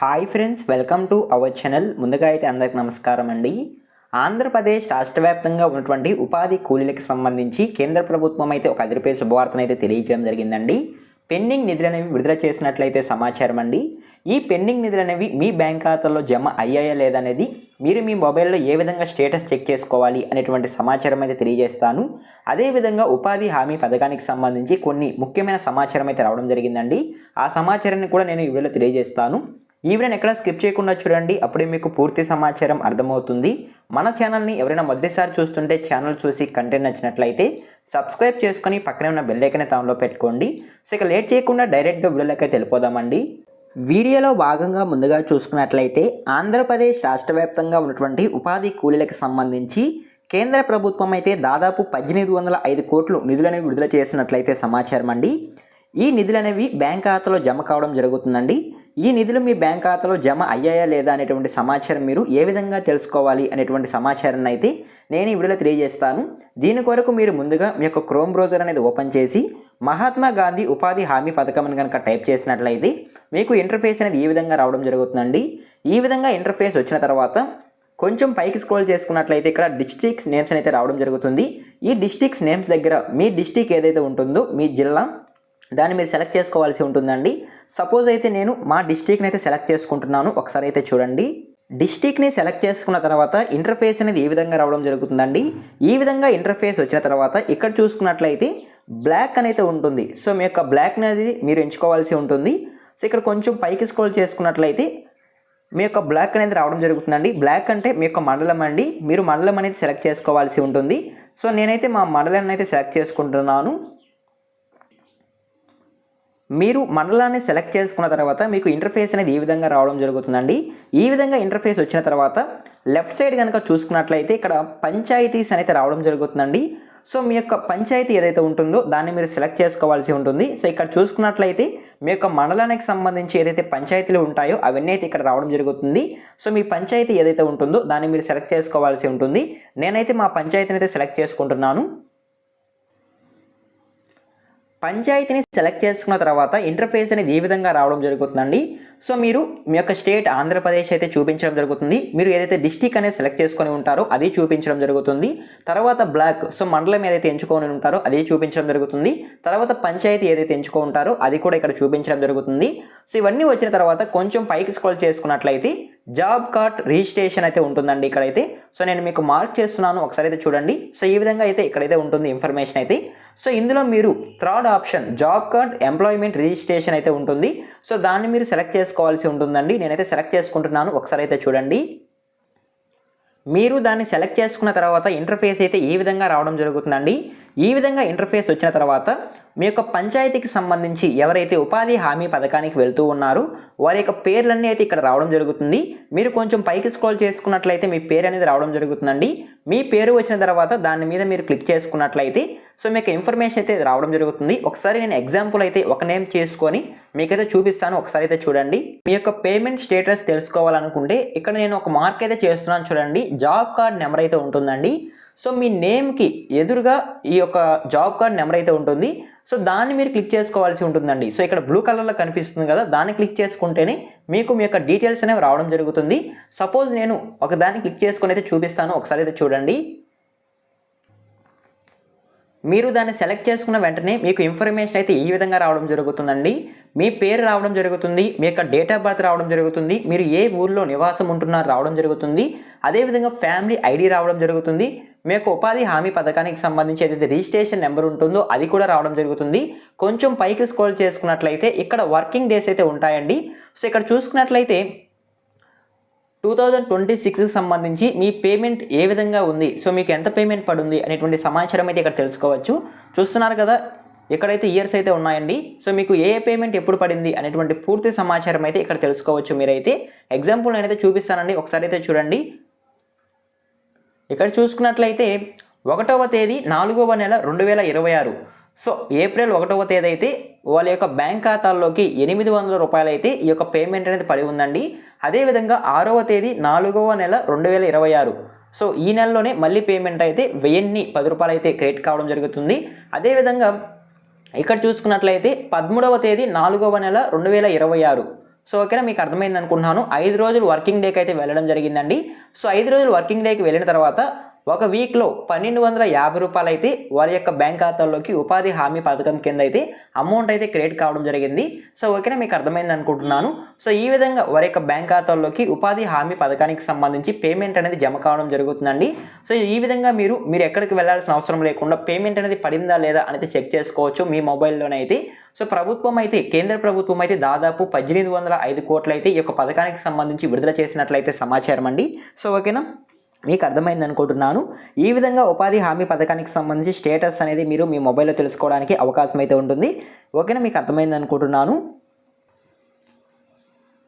Hi friends, welcome to our channel. ముందుగా అయితే అందరికి నమస్కారం అండి. ఆంధ్రప్రదేశ్ రాష్ట్ర వ్యాప్తంగా ఉన్నటువంటి ఉపాధి కూలీలకు సంబంధించి కేంద్ర ప్రభుత్వం అయితే ఒక 10 రూపాయల శుభవార్తను అయితే తెలియజేయడం జరిగిందండి. పెండింగ్ నిధులు అనేవి విడుదల చేసినట్లయితే సమాచారం అండి. ఈ పెండింగ్ నిధులు అనేవి మీ బ్యాంక్ ఖాతాల్లో జమ అయ్యాయా లేదా అనేది మీరు మీ మొబైల్లో ఏ విధంగా స్టేటస్ చెక్ చేసుకోవాలి అనేటువంటి సమాచారం అయితే తెలియజేస్తాను. అదేవిధంగా ఉపాధి హామీ పథకానికి సంబంధించి కొన్ని ముఖ్యమైన సమాచారం అయితే రావడం జరిగిందండి. ఆ సమాచారాన్ని కూడా నేను ఈ వీడియోలో తెలియజేస్తాను. ఈ వీడియోని ఎక్కడ స్కిప్ చేయకుండా చూడండి, అప్పుడే మీకు పూర్తి సమాచారం అర్థమవుతుంది. మన ఛానల్ని ఎవరైనా మొదటిసారి చూస్తుంటే ఛానల్ చూసి కంటెంట్ నచ్చినట్లయితే సబ్స్క్రైబ్ చేసుకొని పక్కనే ఉన్న బెల్ ఐకాన్ ఆన్లో పెట్టుకోండి. సో ఇక లేట్ చేయకుండా డైరెక్ట్గా వీడియోలోకి అయితే వెళ్ళిపోదామండి. వీడియోలో భాగంగా ముందుగా చూసుకున్నట్లయితే ఆంధ్రప్రదేశ్ రాష్ట్ర వ్యాప్తంగా ఉన్నటువంటి ఉపాధి కూలీలకు సంబంధించి కేంద్ర ప్రభుత్వం అయితే దాదాపు 1805 కోట్లు నిధులనేవి విడుదల చేసినట్లయితే సమాచారం అండి. ఈ నిధులు అనేవి బ్యాంక్ ఖాతాలో జమ కావడం జరుగుతుందండి. ఈ నిధులు మీ బ్యాంక్ ఖాతాలో జమ అయ్యాయా లేదా అనేటువంటి సమాచారం మీరు ఏ విధంగా తెలుసుకోవాలి అనేటువంటి సమాచారాన్ని అయితే నేను ఈ వీడియోలో తెలియజేస్తాను. దీని కొరకు మీరు ముందుగా మీ యొక్క క్రోమ్ బ్రౌజర్ అనేది ఓపెన్ చేసి మహాత్మా గాంధీ ఉపాధి హామీ పథకం అని కనుక టైప్ చేసినట్లయితే మీకు ఇంటర్ఫేస్ అనేది ఈ విధంగా రావడం జరుగుతుందండి. ఈ విధంగా ఇంటర్ఫేస్ వచ్చిన తర్వాత కొంచెం పైకి స్క్రోల్ చేసుకున్నట్లయితే ఇక్కడ డిస్ట్రిక్ట్స్ నేమ్స్ అయితే రావడం జరుగుతుంది. ఈ డిస్ట్రిక్ట్స్ నేమ్స్ దగ్గర మీ డిస్ట్రిక్ట్ ఏదైతే ఉంటుందో మీ జిల్లా దాన్ని మీరు సెలెక్ట్ చేసుకోవాల్సి ఉంటుందండి. సపోజ్ అయితే నేను మా డిస్ట్రిక్ట్ని అయితే సెలెక్ట్ చేసుకుంటున్నాను. ఒకసారి అయితే చూడండి. డిస్ట్రిక్ట్ని సెలెక్ట్ చేసుకున్న తర్వాత ఇంటర్ఫేస్ అనేది ఈ విధంగా రావడం జరుగుతుందండి. ఈ విధంగా ఇంటర్ఫేస్ వచ్చిన తర్వాత ఇక్కడ చూసుకున్నట్లయితే బ్లాక్ అనేది ఉంటుంది. సో మీ యొక్క బ్లాక్ అనేది మీరు ఎంచుకోవాల్సి ఉంటుంది. సో ఇక్కడ కొంచెం పైకి స్క్రోల్ చేసుకున్నట్లయితే మీ యొక్క బ్లాక్ అనేది రావడం జరుగుతుందండి. బ్లాక్ అంటే మీ యొక్క మండలం అండి. మీరు మండలం అనేది సెలెక్ట్ చేసుకోవాల్సి ఉంటుంది. సో నేనైతే మా మండలాన్ని అయితే సెలెక్ట్ చేసుకుంటున్నాను. మీరు మండలాన్ని సెలెక్ట్ చేసుకున్న తర్వాత మీకు ఇంటర్ఫేస్ అనేది ఈ విధంగా రావడం జరుగుతుందండి. ఈ విధంగా ఇంటర్ఫేస్ వచ్చిన తర్వాత లెఫ్ట్ సైడ్ కనుక చూసుకున్నట్లయితే ఇక్కడ పంచాయతీస్ అనేది రావడం జరుగుతుందండి. సో మీ యొక్క పంచాయతీ ఏదైతే ఉంటుందో దాన్ని మీరు సెలెక్ట్ చేసుకోవాల్సి ఉంటుంది. సో ఇక్కడ చూసుకున్నట్లయితే మీ యొక్క మండలానికి సంబంధించి ఏదైతే పంచాయతీలు ఉంటాయో అవన్నీ అయితే ఇక్కడ రావడం జరుగుతుంది. సో మీ పంచాయతీ ఏదైతే ఉంటుందో దాన్ని మీరు సెలెక్ట్ చేసుకోవాల్సి ఉంటుంది. నేనైతే మా పంచాయతీని అయితే సెలెక్ట్ చేసుకుంటున్నాను. పంచాయతీని సెలెక్ట్ చేసుకున్న తర్వాత ఇంటర్ఫేస్ అనేది ఈ విధంగా రావడం జరుగుతుందండి. సో మీరు మీ యొక్క స్టేట్ ఆంధ్రప్రదేశ్ అయితే చూపించడం జరుగుతుంది. మీరు ఏదైతే డిస్ట్రిక్ట్ అనేది సెలెక్ట్ చేసుకొని ఉంటారో అది చూపించడం జరుగుతుంది. తర్వాత బ్లాక్, సో మండలం ఏదైతే ఎంచుకొని ఉంటారో అది చూపించడం జరుగుతుంది. తర్వాత పంచాయతీ ఏదైతే ఎంచుకొని ఉంటారో అది కూడా ఇక్కడ చూపించడం జరుగుతుంది. సో ఇవన్నీ వచ్చిన తర్వాత కొంచెం పైకి స్క్రోల్ చేసుకున్నట్లయితే జాబ్ కార్డ్ రిజిస్ట్రేషన్ అయితే ఉంటుందండి ఇక్కడైతే. సో నేను మీకు మార్క్ చేస్తున్నాను, ఒకసారి అయితే చూడండి. సో ఈ విధంగా అయితే ఇక్కడైతే ఉంటుంది ఇన్ఫర్మేషన్ అయితే. సో ఇందులో మీరు third option job card employment registration అయితే ఉంటుంది. సో దాన్ని మీరు సెలెక్ట్ చేసుకోవాల్సి ఉంటుందండి. నేనైతే సెలెక్ట్ చేసుకుంటున్నాను, ఒకసారి అయితే చూడండి. మీరు దాన్ని సెలెక్ట్ చేసుకున్న తర్వాత ఇంటర్ఫేస్ అయితే ఈ విధంగా రావడం జరుగుతుందండి. ఈ విధంగా ఇంటర్ఫేస్ వచ్చిన తర్వాత మీ యొక్క పంచాయతీకి సంబంధించి ఎవరైతే ఉపాధి హామీ పథకానికి వెళ్తూ ఉన్నారో వారి యొక్క పేర్లన్నీ అయితే ఇక్కడ రావడం జరుగుతుంది. మీరు కొంచెం పైకి స్క్రోల్ చేసుకున్నట్లయితే మీ పేరు అనేది రావడం జరుగుతుందండి. మీ పేరు వచ్చిన తర్వాత దాని మీద మీరు క్లిక్ చేసుకున్నట్లయితే సో మీకు ఇన్ఫర్మేషన్ అయితే రావడం జరుగుతుంది. ఒకసారి నేను ఎగ్జాంపుల్ అయితే ఒక నేమ్ చేసుకొని మీకైతే చూపిస్తాను, ఒకసారి అయితే చూడండి. మీ యొక్క పేమెంట్ స్టేటస్ తెలుసుకోవాలనుకుంటే ఇక్కడ నేను ఒక మార్క్ అయితే చేస్తున్నాను చూడండి. జాబ్ కార్డ్ నెంబర్ అయితే ఉంటుందండి. సో మీ నేమ్కి ఎదురుగా ఈ యొక్క జాబ్ కార్డ్ నెంబర్ అయితే ఉంటుంది. సో దాన్ని మీరు క్లిక్ చేసుకోవాల్సి ఉంటుందండి. సో ఇక్కడ బ్లూ కలర్లో కనిపిస్తుంది కదా, దాన్ని క్లిక్ చేసుకుంటేనే మీకు మీ యొక్క డీటెయిల్స్ అనేవి రావడం జరుగుతుంది. సపోజ్ నేను ఒక దాన్ని క్లిక్ చేసుకొని అయితే చూపిస్తాను, ఒకసారి అయితే చూడండి. మీరు దాన్ని సెలెక్ట్ చేసుకున్న వెంటనే మీకు ఇన్ఫర్మేషన్ అయితే ఈ విధంగా రావడం జరుగుతుందండి. మీ పేరు రావడం జరుగుతుంది, మీ యొక్క డేట్ ఆఫ్ బర్త్ రావడం జరుగుతుంది, మీరు ఏ ఊర్లో నివాసం ఉంటున్నారో రావడం జరుగుతుంది, అదేవిధంగా ఫ్యామిలీ ఐడి రావడం జరుగుతుంది, మీ యొక్క ఉపాధి హామీ పథకానికి సంబంధించి ఏదైతే రిజిస్ట్రేషన్ నెంబర్ ఉంటుందో అది కూడా రావడం జరుగుతుంది. కొంచెం పైకి స్క్రోల్ చేసుకున్నట్లయితే ఇక్కడ వర్కింగ్ డేస్ అయితే ఉంటాయండి. సో ఇక్కడ చూసుకున్నట్లయితే 2026కి సంబంధించి మీ పేమెంట్ ఏ విధంగా ఉంది, సో మీకు ఎంత పేమెంట్ పడుంది అనేటువంటి సమాచారం అయితే ఇక్కడ తెలుసుకోవచ్చు. చూస్తున్నారు కదా, ఇక్కడైతే ఇయర్స్ అయితే ఉన్నాయండి. సో మీకు ఏ పేమెంట్ ఎప్పుడు పడింది అనేటువంటి పూర్తి సమాచారం అయితే ఇక్కడ తెలుసుకోవచ్చు. మీరైతే ఎగ్జాంపుల్ నేనైతే చూపిస్తానండి, ఒకసారి అయితే చూడండి. ఇక్కడ చూసుకున్నట్లయితే 1వ తేదీ 4వ నెల 2026, సో ఏప్రిల్ 1వ తేదీ అయితే వాళ్ళ యొక్క బ్యాంక్ ఖాతాల్లోకి 800 రూపాయలు అయితే ఈ యొక్క పేమెంట్ అనేది పడి ఉందండి. అదేవిధంగా 6వ తేదీ 4వ నెల 2026, సో ఈ నెలలోనే మళ్ళీ పేమెంట్ అయితే 1010 రూపాయలు అయితే క్రెడిట్ కావడం జరుగుతుంది. అదేవిధంగా ఇక్కడ చూసుకున్నట్లయితే 13వ తేదీ 4వ నెల 2026, సో ఓకేనా, మీకు అర్థమైంది అనుకుంటున్నాను. 5 రోజులు వర్కింగ్ డేకి అయితే వెళ్ళడం జరిగిందండి. సో 5 రోజులు వర్కింగ్ డేకి వెళ్ళిన తర్వాత ఒక వీక్లో 1250 రూపాయలు అయితే వారి యొక్క బ్యాంక్ ఖాతాల్లోకి ఉపాధి హామీ పథకం కింద అయితే అమౌంట్ అయితే క్రెడిట్ కావడం జరిగింది. సో ఓకేనా, మీకు అర్థమైంది అనుకుంటున్నాను. సో ఈ విధంగా వారి యొక్క బ్యాంక్ ఖాతాల్లోకి ఉపాధి హామీ పథకానికి సంబంధించి పేమెంట్ అనేది జమ కావడం జరుగుతుందండి. సో ఈ విధంగా మీరు ఎక్కడికి వెళ్ళాల్సిన అవసరం లేకుండా పేమెంట్ అనేది పడిందా లేదా అనేది చెక్ చేసుకోవచ్చు మీ మొబైల్లోనే అయితే. సో ప్రభుత్వం అయితే, కేంద్ర ప్రభుత్వం అయితే దాదాపు 1805 కోట్లు అయితే ఈ యొక్క పథకానికి సంబంధించి విడుదల చేసినట్లయితే సమాచారం అండి. సో ఓకేనా, మీకు అర్థమైంది అనుకుంటున్నాను. ఈ విధంగా ఉపాధి హామీ పథకానికి సంబంధించి స్టేటస్ అనేది మీరు మీ మొబైల్లో తెలుసుకోవడానికి అవకాశం అయితే ఉంటుంది. ఓకేనా, మీకు అర్థమైంది అనుకుంటున్నాను.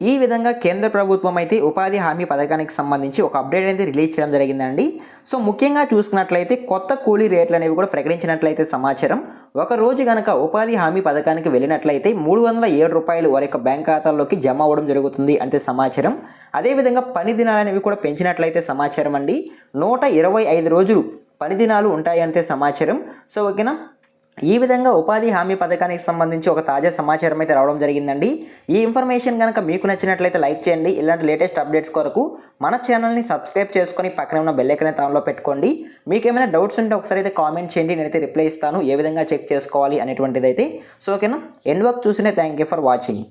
ఈ విధంగా కేంద్ర ప్రభుత్వం అయితే ఉపాధి హామీ పథకానికి సంబంధించి ఒక అప్డేట్ అనేది రిలీజ్ చేయడం జరిగిందండి. సో ముఖ్యంగా చూసుకున్నట్లయితే కొత్త కూలీ రేట్లు అనేవి కూడా ప్రకటించినట్లయితే సమాచారం. ఒక రోజు కనుక ఉపాధి హామీ పథకానికి వెళ్ళినట్లయితే 307 రూపాయలు వారి యొక్క బ్యాంక్ ఖాతాల్లోకి జమ అవ్వడం జరుగుతుంది అంటే సమాచారం. అదేవిధంగా పని దినాలు అనేవి కూడా పెంచినట్లయితే సమాచారం అండి. 125 రోజులు పని దినాలు ఉంటాయి అంటే సమాచారం. సో ఓకేనా, ఈ విధంగా ఉపాధి హామీ పథకానికి సంబంధించి ఒక తాజా సమాచారం అయితే రావడం జరిగిందండి. ఈ ఇన్ఫర్మేషన్ కనుక మీకు నచ్చినట్లయితే లైక్ చేయండి. ఇలాంటి లేటెస్ట్ అప్డేట్స్ కొరకు మన ఛానల్ని సబ్స్క్రైబ్ చేసుకొని పక్కన ఉన్న బెల్ ఐకాన్ ఆన్లో పెట్టుకోండి. మీకు ఏమైనా డౌట్స్ ఉంటే ఒకసారి అయితే కామెంట్ చేయండి, నేనైతే రిప్లై ఇస్తాను ఏ విధంగా చెక్ చేసుకోవాలి అనేటువంటిది అయితే. సో ఓకేనా, ఎండ్ వర్క్ చూసినే థ్యాంక్ యూ ఫర్ వాచింగ్.